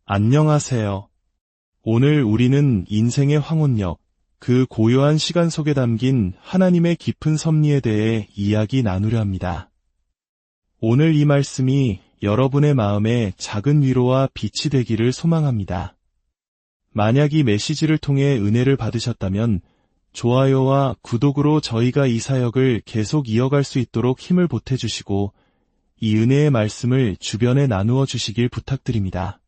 안녕하세요. 오늘 우리는 인생의 황혼역, 그 고요한 시간 속에 담긴 하나님의 깊은 섭리에 대해 이야기 나누려 합니다. 오늘 이 말씀이 여러분의 마음에 작은 위로와 빛이 되기를 소망합니다. 만약 이 메시지를 통해 은혜를 받으셨다면 좋아요와 구독으로 저희가 이 사역을 계속 이어갈 수 있도록 힘을 보태주시고 이 은혜의 말씀을 주변에 나누어 주시길 부탁드립니다.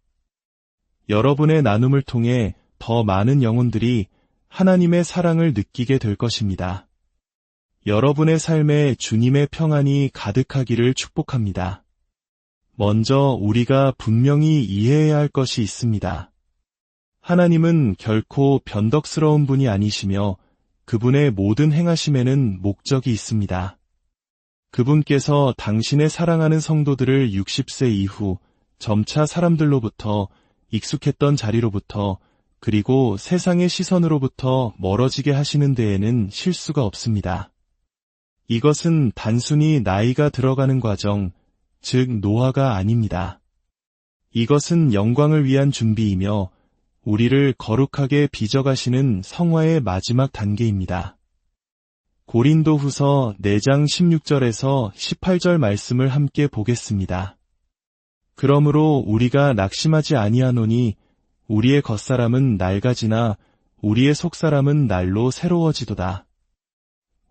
여러분의 나눔을 통해 더 많은 영혼들이 하나님의 사랑을 느끼게 될 것입니다. 여러분의 삶에 주님의 평안이 가득하기를 축복합니다. 먼저 우리가 분명히 이해해야 할 것이 있습니다. 하나님은 결코 변덕스러운 분이 아니시며 그분의 모든 행하심에는 목적이 있습니다. 그분께서 당신의 사랑하는 성도들을 60세 이후 점차 사람들로부터 익숙했던 자리로부터 그리고 세상의 시선으로부터 멀어지게 하시는 데에는 실수가 없습니다. 이것은 단순히 나이가 들어가는 과정, 즉 노화가 아닙니다. 이것은 영광을 위한 준비이며 우리를 거룩하게 빚어가시는 성화의 마지막 단계입니다. 고린도후서 4장 16절에서 18절 말씀을 함께 보겠습니다. 그러므로 우리가 낙심하지 아니하노니 우리의 겉사람은 낡아지나 우리의 속사람은 날로 새로워지도다.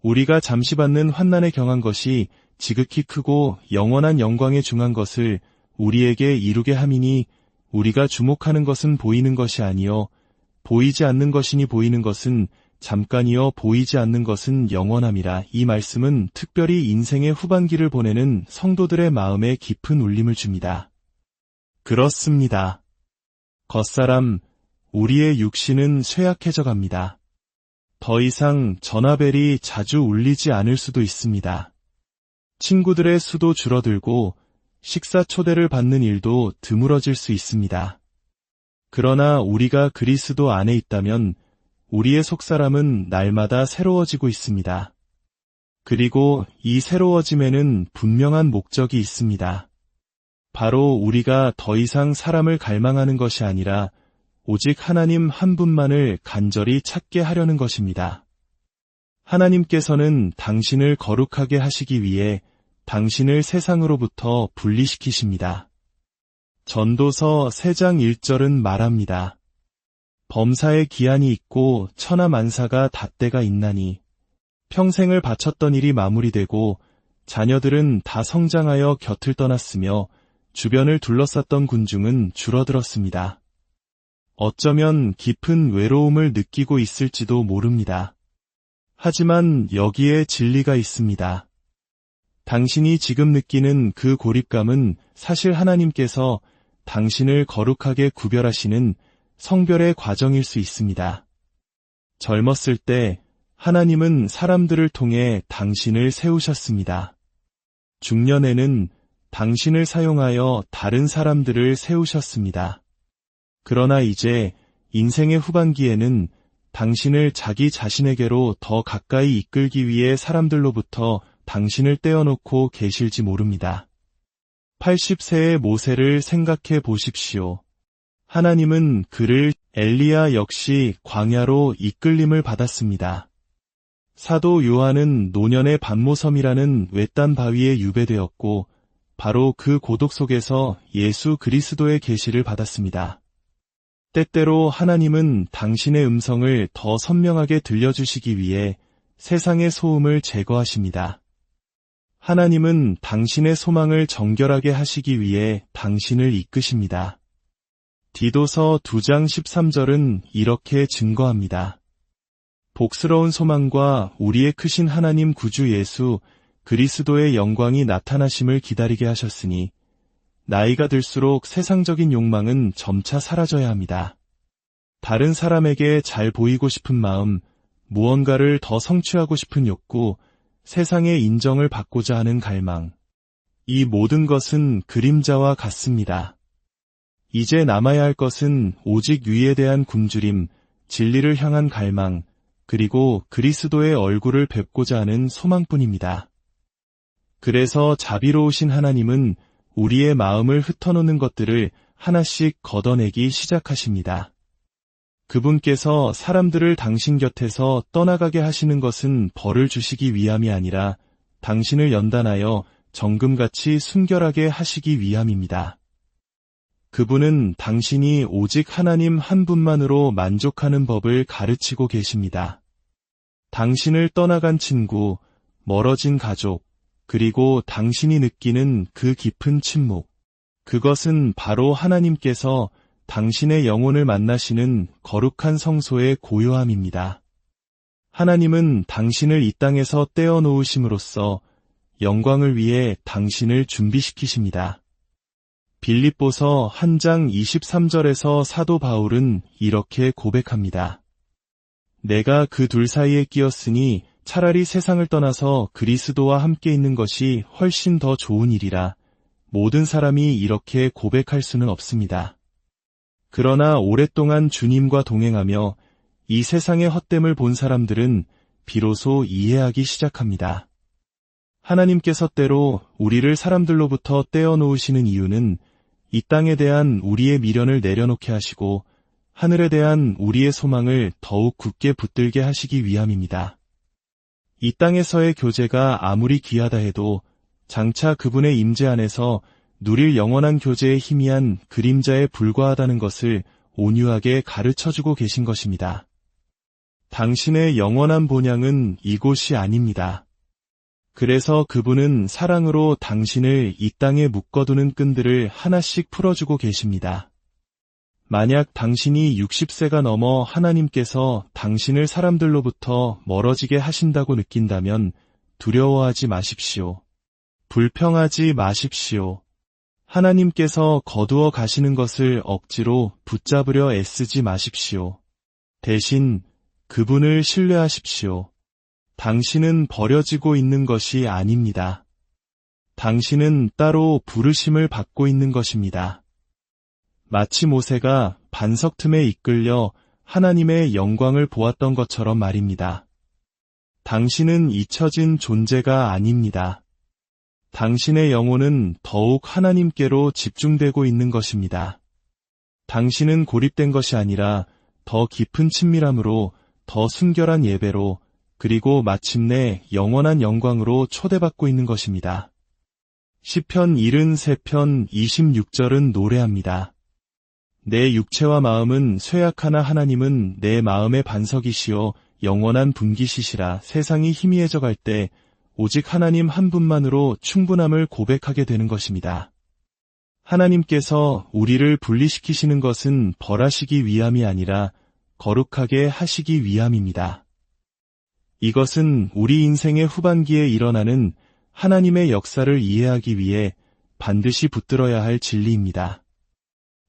우리가 잠시 받는 환난에 경한 것이 지극히 크고 영원한 영광에 중한 것을 우리에게 이루게 함이니 우리가 주목하는 것은 보이는 것이 아니요 보이지 않는 것이니 보이는 것은 잠깐이요 보이지 않는 것은 영원함이라. 이 말씀은 특별히 인생의 후반기를 보내는 성도들의 마음에 깊은 울림을 줍니다. 그렇습니다. 겉사람, 우리의 육신은 쇠약해져 갑니다. 더 이상 전화벨이 자주 울리지 않을 수도 있습니다. 친구들의 수도 줄어들고 식사 초대를 받는 일도 드물어질 수 있습니다. 그러나 우리가 그리스도 안에 있다면 우리의 속사람은 날마다 새로워지고 있습니다. 그리고 이 새로워짐에는 분명한 목적이 있습니다. 바로 우리가 더 이상 사람을 갈망하는 것이 아니라 오직 하나님 한 분만을 간절히 찾게 하려는 것입니다. 하나님께서는 당신을 거룩하게 하시기 위해 당신을 세상으로부터 분리시키십니다. 전도서 3장 1절은 말합니다. 범사에 기한이 있고 천하만사가 닷때가 있나니 평생을 바쳤던 일이 마무리되고 자녀들은 다 성장하여 곁을 떠났으며 주변을 둘러쌌던 군중은 줄어들었습니다. 어쩌면 깊은 외로움을 느끼고 있을지도 모릅니다. 하지만 여기에 진리가 있습니다. 당신이 지금 느끼는 그 고립감은 사실 하나님께서 당신을 거룩하게 구별하시는 성별의 과정일 수 있습니다. 젊었을 때 하나님은 사람들을 통해 당신을 세우셨습니다. 중년에는 당신을 사용하여 다른 사람들을 세우셨습니다. 그러나 이제 인생의 후반기에는 당신을 자기 자신에게로 더 가까이 이끌기 위해 사람들로부터 당신을 떼어놓고 계실지 모릅니다. 80세의 모세를 생각해 보십시오. 하나님은 그를 엘리야 역시 광야로 이끌림을 받았습니다. 사도 요한은 노년의 반모섬이라는 외딴 바위에 유배되었고 바로 그 고독 속에서 예수 그리스도의 계시를 받았습니다. 때때로 하나님은 당신의 음성을 더 선명하게 들려주시기 위해 세상의 소음을 제거하십니다. 하나님은 당신의 소망을 정결하게 하시기 위해 당신을 이끄십니다. 디도서 2장 13절은 이렇게 증거합니다. 복스러운 소망과 우리의 크신 하나님 구주 예수 그리스도의 영광이 나타나심을 기다리게 하셨으니 나이가 들수록 세상적인 욕망은 점차 사라져야 합니다. 다른 사람에게 잘 보이고 싶은 마음, 무언가를 더 성취하고 싶은 욕구, 세상의 인정을 받고자 하는 갈망. 이 모든 것은 그림자와 같습니다. 이제 남아야 할 것은 오직 위에 대한 굶주림, 진리를 향한 갈망, 그리고 그리스도의 얼굴을 뵙고자 하는 소망뿐입니다. 그래서 자비로우신 하나님은 우리의 마음을 흩어놓는 것들을 하나씩 걷어내기 시작하십니다. 그분께서 사람들을 당신 곁에서 떠나가게 하시는 것은 벌을 주시기 위함이 아니라 당신을 연단하여 정금같이 순결하게 하시기 위함입니다. 그분은 당신이 오직 하나님 한 분만으로 만족하는 법을 가르치고 계십니다. 당신을 떠나간 친구, 멀어진 가족, 그리고 당신이 느끼는 그 깊은 침묵, 그것은 바로 하나님께서 당신의 영혼을 만나시는 거룩한 성소의 고요함입니다. 하나님은 당신을 이 땅에서 떼어놓으심으로써 영광을 위해 당신을 준비시키십니다. 빌립보서 1장 23절에서 사도 바울은 이렇게 고백합니다. 내가 그 둘 사이에 끼었으니 차라리 세상을 떠나서 그리스도와 함께 있는 것이 훨씬 더 좋은 일이라. 모든 사람이 이렇게 고백할 수는 없습니다. 그러나 오랫동안 주님과 동행하며 이 세상의 헛됨을 본 사람들은 비로소 이해하기 시작합니다. 하나님께서 때로 우리를 사람들로부터 떼어놓으시는 이유는 이 땅에 대한 우리의 미련을 내려놓게 하시고 하늘에 대한 우리의 소망을 더욱 굳게 붙들게 하시기 위함입니다. 이 땅에서의 교제가 아무리 귀하다 해도 장차 그분의 임재 안에서 누릴 영원한 교제의 희미한 그림자에 불과하다는 것을 온유하게 가르쳐주고 계신 것입니다. 당신의 영원한 본향은 이곳이 아닙니다. 그래서 그분은 사랑으로 당신을 이 땅에 묶어두는 끈들을 하나씩 풀어주고 계십니다. 만약 당신이 60세가 넘어 하나님께서 당신을 사람들로부터 멀어지게 하신다고 느낀다면 두려워하지 마십시오. 불평하지 마십시오. 하나님께서 거두어 가시는 것을 억지로 붙잡으려 애쓰지 마십시오. 대신 그분을 신뢰하십시오. 당신은 버려지고 있는 것이 아닙니다. 당신은 따로 부르심을 받고 있는 것입니다. 마치 모세가 반석 틈에 이끌려 하나님의 영광을 보았던 것처럼 말입니다. 당신은 잊혀진 존재가 아닙니다. 당신의 영혼은 더욱 하나님께로 집중되고 있는 것입니다. 당신은 고립된 것이 아니라 더 깊은 친밀함으로, 더 순결한 예배로, 그리고 마침내 영원한 영광으로 초대받고 있는 것입니다. 시편 73편 26절은 노래합니다. 내 육체와 마음은 쇠약하나 하나님은 내 마음의 반석이시요 영원한 분기시시라. 세상이 희미해져 갈 때 오직 하나님 한 분만으로 충분함을 고백하게 되는 것입니다. 하나님께서 우리를 분리시키시는 것은 벌하시기 위함이 아니라 거룩하게 하시기 위함입니다. 이것은 우리 인생의 후반기에 일어나는 하나님의 역사를 이해하기 위해 반드시 붙들어야 할 진리입니다.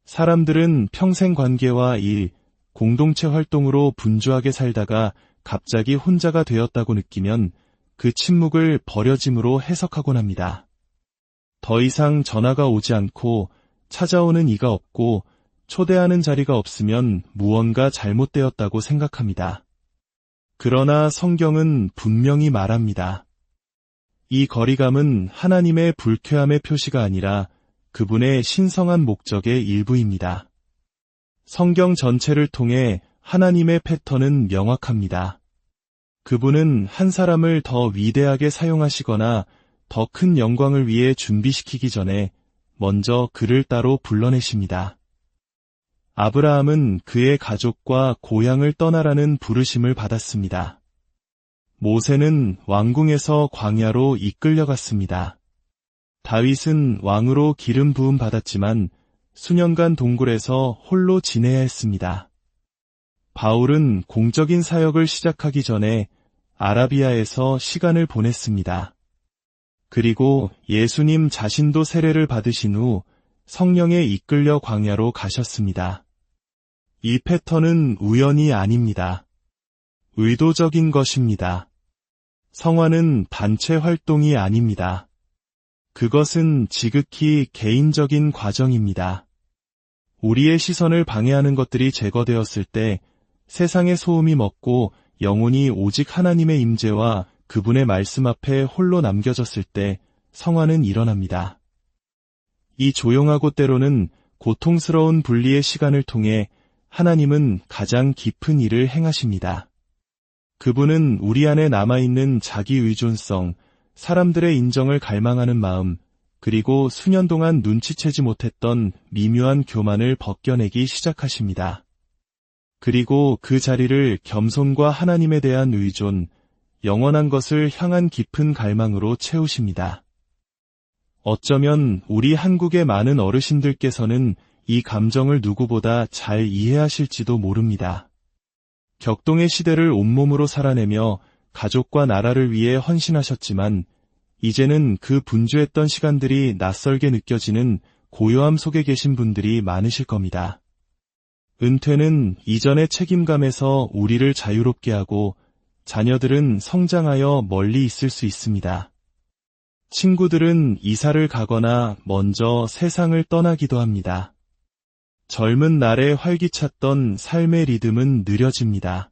사람들은 평생 관계와 일, 공동체 활동으로 분주하게 살다가 갑자기 혼자가 되었다고 느끼면 그 침묵을 버려짐으로 해석하곤 합니다. 더 이상 전화가 오지 않고 찾아오는 이가 없고 초대하는 자리가 없으면 무언가 잘못되었다고 생각합니다. 그러나 성경은 분명히 말합니다. 이 거리감은 하나님의 불쾌함의 표시가 아니라 그분의 신성한 목적의 일부입니다. 성경 전체를 통해 하나님의 패턴은 명확합니다. 그분은 한 사람을 더 위대하게 사용하시거나 더 큰 영광을 위해 준비시키기 전에 먼저 그를 따로 불러내십니다. 아브라함은 그의 가족과 고향을 떠나라는 부르심을 받았습니다. 모세는 왕궁에서 광야로 이끌려갔습니다. 다윗은 왕으로 기름 부음 받았지만 수년간 동굴에서 홀로 지내야 했습니다. 바울은 공적인 사역을 시작하기 전에 아라비아에서 시간을 보냈습니다. 그리고 예수님 자신도 세례를 받으신 후 성령에 이끌려 광야로 가셨습니다. 이 패턴은 우연이 아닙니다. 의도적인 것입니다. 성화는 단체 활동이 아닙니다. 그것은 지극히 개인적인 과정입니다. 우리의 시선을 방해하는 것들이 제거되었을 때 세상의 소음이 멎고 영혼이 오직 하나님의 임재와 그분의 말씀 앞에 홀로 남겨졌을 때 성화는 일어납니다. 이 조용하고 때로는 고통스러운 분리의 시간을 통해 하나님은 가장 깊은 일을 행하십니다. 그분은 우리 안에 남아있는 자기 의존성, 사람들의 인정을 갈망하는 마음, 그리고 수년 동안 눈치채지 못했던 미묘한 교만을 벗겨내기 시작하십니다. 그리고 그 자리를 겸손과 하나님에 대한 의존, 영원한 것을 향한 깊은 갈망으로 채우십니다. 어쩌면 우리 한국의 많은 어르신들께서는 이 감정을 누구보다 잘 이해하실지도 모릅니다. 격동의 시대를 온몸으로 살아내며 가족과 나라를 위해 헌신하셨지만 이제는 그 분주했던 시간들이 낯설게 느껴지는 고요함 속에 계신 분들이 많으실 겁니다. 은퇴는 이전의 책임감에서 우리를 자유롭게 하고 자녀들은 성장하여 멀리 있을 수 있습니다. 친구들은 이사를 가거나 먼저 세상을 떠나기도 합니다. 젊은 날에 활기찼던 삶의 리듬은 느려집니다.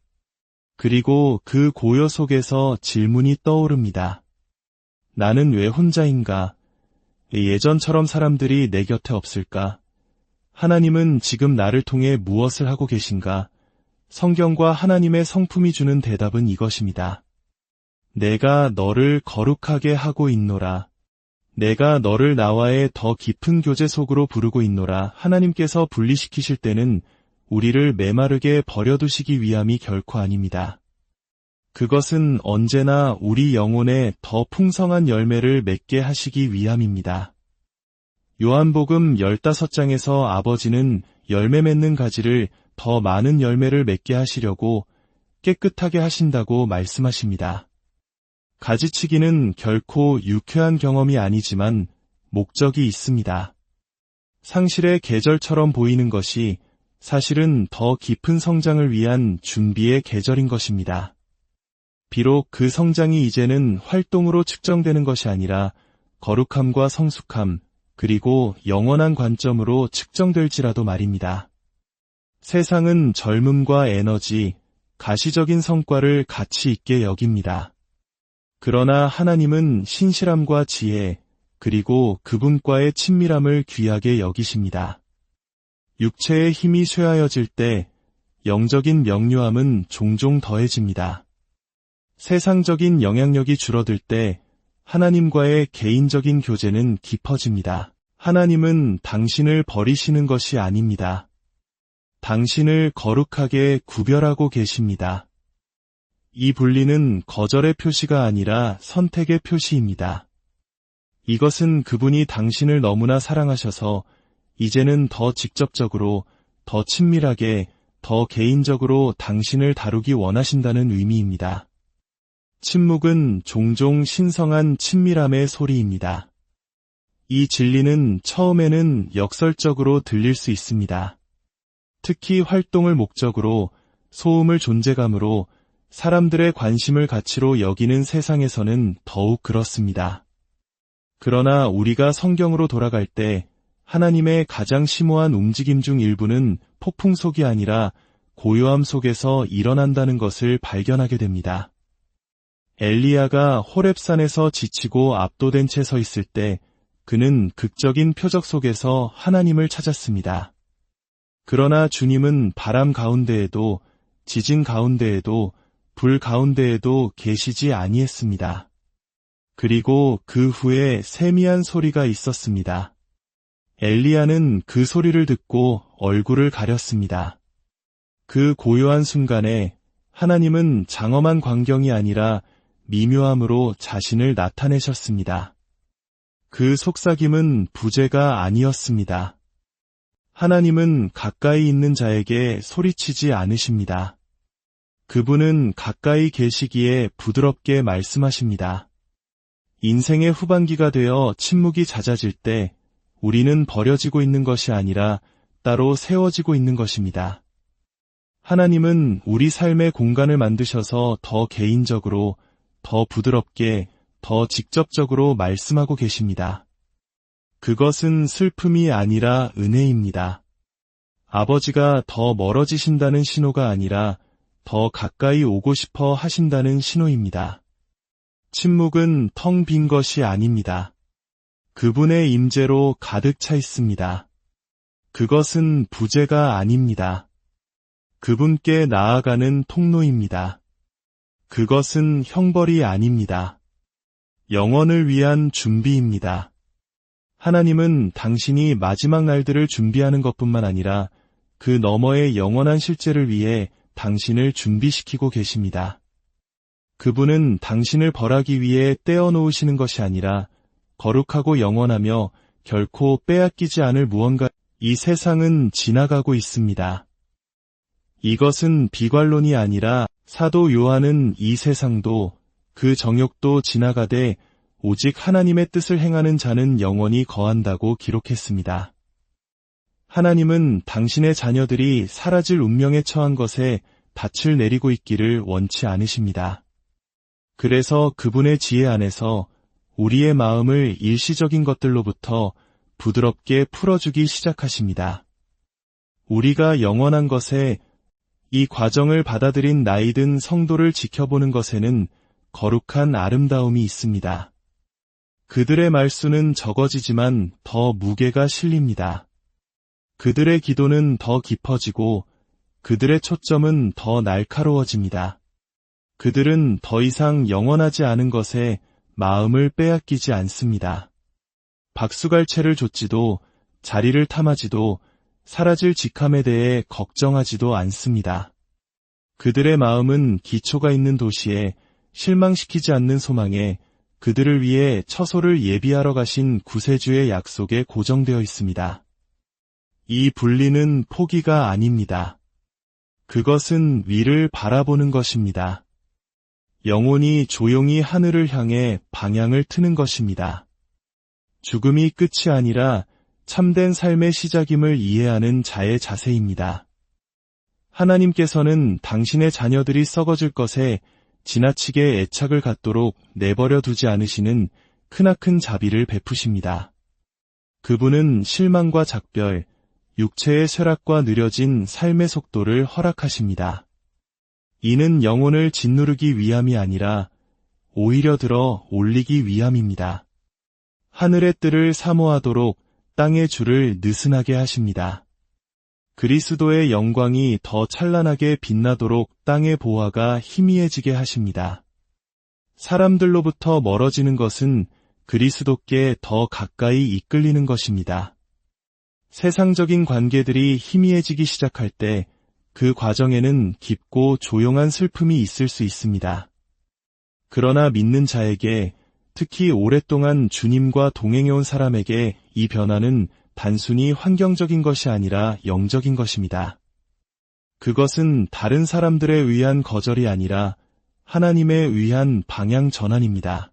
그리고 그 고요 속에서 질문이 떠오릅니다. 나는 왜 혼자인가? 예전처럼 사람들이 내 곁에 없을까? 하나님은 지금 나를 통해 무엇을 하고 계신가? 성경과 하나님의 성품이 주는 대답은 이것입니다. 내가 너를 거룩하게 하고 있노라. 내가 너를 나와의 더 깊은 교제 속으로 부르고 있노라. 하나님께서 분리시키실 때는 우리를 메마르게 버려두시기 위함이 결코 아닙니다. 그것은 언제나 우리 영혼에 더 풍성한 열매를 맺게 하시기 위함입니다. 요한복음 15장에서 아버지는 열매 맺는 가지를 더 많은 열매를 맺게 하시려고 깨끗하게 하신다고 말씀하십니다. 가지치기는 결코 유쾌한 경험이 아니지만 목적이 있습니다. 상실의 계절처럼 보이는 것이 사실은 더 깊은 성장을 위한 준비의 계절인 것입니다. 비록 그 성장이 이제는 활동으로 측정되는 것이 아니라 거룩함과 성숙함, 그리고 영원한 관점으로 측정될지라도 말입니다. 세상은 젊음과 에너지, 가시적인 성과를 가치 있게 여깁니다. 그러나 하나님은 신실함과 지혜, 그리고 그분과의 친밀함을 귀하게 여기십니다. 육체의 힘이 쇠하여질 때 영적인 명료함은 종종 더해집니다. 세상적인 영향력이 줄어들 때 하나님과의 개인적인 교제는 깊어집니다. 하나님은 당신을 버리시는 것이 아닙니다. 당신을 거룩하게 구별하고 계십니다. 이 분리는 거절의 표시가 아니라 선택의 표시입니다. 이것은 그분이 당신을 너무나 사랑하셔서 이제는 더 직접적으로, 더 친밀하게, 더 개인적으로 당신을 다루기 원하신다는 의미입니다. 침묵은 종종 신성한 친밀함의 소리입니다. 이 진리는 처음에는 역설적으로 들릴 수 있습니다. 특히 활동을 목적으로, 소음을 존재감으로, 사람들의 관심을 가치로 여기는 세상에서는 더욱 그렇습니다. 그러나 우리가 성경으로 돌아갈 때 하나님의 가장 심오한 움직임 중 일부는 폭풍 속이 아니라 고요함 속에서 일어난다는 것을 발견하게 됩니다. 엘리야가 호렙산에서 지치고 압도된 채 서 있을 때 그는 극적인 표적 속에서 하나님을 찾았습니다. 그러나 주님은 바람 가운데에도, 지진 가운데에도, 불 가운데에도 계시지 아니했습니다. 그리고 그 후에 세미한 소리가 있었습니다. 엘리야는 그 소리를 듣고 얼굴을 가렸습니다. 그 고요한 순간에 하나님은 장엄한 광경이 아니라 미묘함으로 자신을 나타내셨습니다. 그 속삭임은 부재가 아니었습니다. 하나님은 가까이 있는 자에게 소리치지 않으십니다. 그분은 가까이 계시기에 부드럽게 말씀하십니다. 인생의 후반기가 되어 침묵이 잦아질 때 우리는 버려지고 있는 것이 아니라 따로 세워지고 있는 것입니다. 하나님은 우리 삶의 공간을 만드셔서 더 개인적으로, 더 부드럽게, 더 직접적으로 말씀하고 계십니다. 그것은 슬픔이 아니라 은혜입니다. 아버지가 더 멀어지신다는 신호가 아니라 더 가까이 오고 싶어 하신다는 신호입니다. 침묵은 텅 빈 것이 아닙니다. 그분의 임재로 가득 차 있습니다. 그것은 부재가 아닙니다. 그분께 나아가는 통로입니다. 그것은 형벌이 아닙니다. 영원을 위한 준비입니다. 하나님은 당신이 마지막 날들을 준비하는 것뿐만 아니라 그 너머의 영원한 실제를 위해 당신을 준비시키고 계십니다. 그분은 당신을 벌하기 위해 떼어놓으시는 것이 아니라 거룩하고 영원하며 결코 빼앗기지 않을 무언가. 이 세상은 지나가고 있습니다. 이것은 비관론이 아니라 사도 요한은 이 세상도 그 정욕도 지나가되 오직 하나님의 뜻을 행하는 자는 영원히 거한다고 기록했습니다. 하나님은 당신의 자녀들이 사라질 운명에 처한 것에 닻을 내리고 있기를 원치 않으십니다. 그래서 그분의 지혜 안에서 우리의 마음을 일시적인 것들로부터 부드럽게 풀어주기 시작하십니다. 우리가 영원한 것에 이 과정을 받아들인 나이든 성도를 지켜보는 것에는 거룩한 아름다움이 있습니다. 그들의 말수는 적어지지만 더 무게가 실립니다. 그들의 기도는 더 깊어지고 그들의 초점은 더 날카로워집니다. 그들은 더 이상 영원하지 않은 것에 마음을 빼앗기지 않습니다. 박수갈채를 좇지도 자리를 탐하지도 사라질 직함에 대해 걱정하지도 않습니다. 그들의 마음은 기초가 있는 도시에 실망시키지 않는 소망에 그들을 위해 처소를 예비하러 가신 구세주의 약속에 고정되어 있습니다. 이 분리는 포기가 아닙니다. 그것은 위를 바라보는 것입니다. 영혼이 조용히 하늘을 향해 방향을 트는 것입니다. 죽음이 끝이 아니라 참된 삶의 시작임을 이해하는 자의 자세입니다. 하나님께서는 당신의 자녀들이 썩어질 것에 지나치게 애착을 갖도록 내버려 두지 않으시는 크나큰 자비를 베푸십니다. 그분은 실망과 작별, 육체의 쇠락과 느려진 삶의 속도를 허락하십니다. 이는 영혼을 짓누르기 위함이 아니라 오히려 들어 올리기 위함입니다. 하늘의 뜰을 사모하도록 땅의 줄을 느슨하게 하십니다. 그리스도의 영광이 더 찬란하게 빛나도록 땅의 보화가 희미해지게 하십니다. 사람들로부터 멀어지는 것은 그리스도께 더 가까이 이끌리는 것입니다. 세상적인 관계들이 희미해지기 시작할 때 그 과정에는 깊고 조용한 슬픔이 있을 수 있습니다. 그러나 믿는 자에게, 특히 오랫동안 주님과 동행해온 사람에게 이 변화는 단순히 환경적인 것이 아니라 영적인 것입니다. 그것은 다른 사람들에 의한 거절이 아니라 하나님에 의한 방향 전환입니다.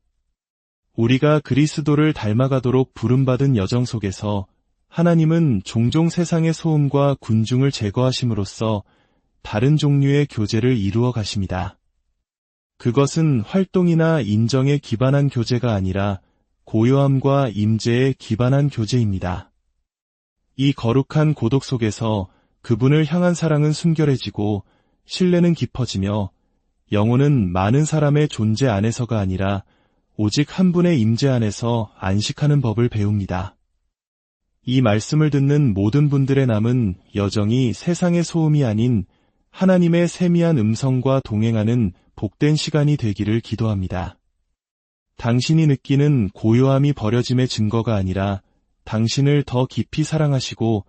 우리가 그리스도를 닮아가도록 부름받은 여정 속에서 하나님은 종종 세상의 소음과 군중을 제거하심으로써 다른 종류의 교제를 이루어 가십니다. 그것은 활동이나 인정에 기반한 교제가 아니라 고요함과 임재에 기반한 교제입니다. 이 거룩한 고독 속에서 그분을 향한 사랑은 순결해지고 신뢰는 깊어지며 영혼은 많은 사람의 존재 안에서가 아니라 오직 한 분의 임재 안에서 안식하는 법을 배웁니다. 이 말씀을 듣는 모든 분들의 남은 여정이 세상의 소음이 아닌 하나님의 세미한 음성과 동행하는 복된 시간이 되기를 기도합니다. 당신이 느끼는 고요함이 버려짐의 증거가 아니라 당신을 더 깊이 사랑하시고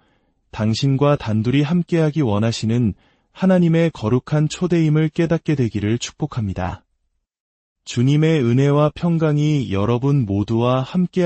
당신과 단둘이 함께하기 원하시는 하나님의 거룩한 초대임을 깨닫게 되기를 축복합니다. 주님의 은혜와 평강이 여러분 모두와 함께하시길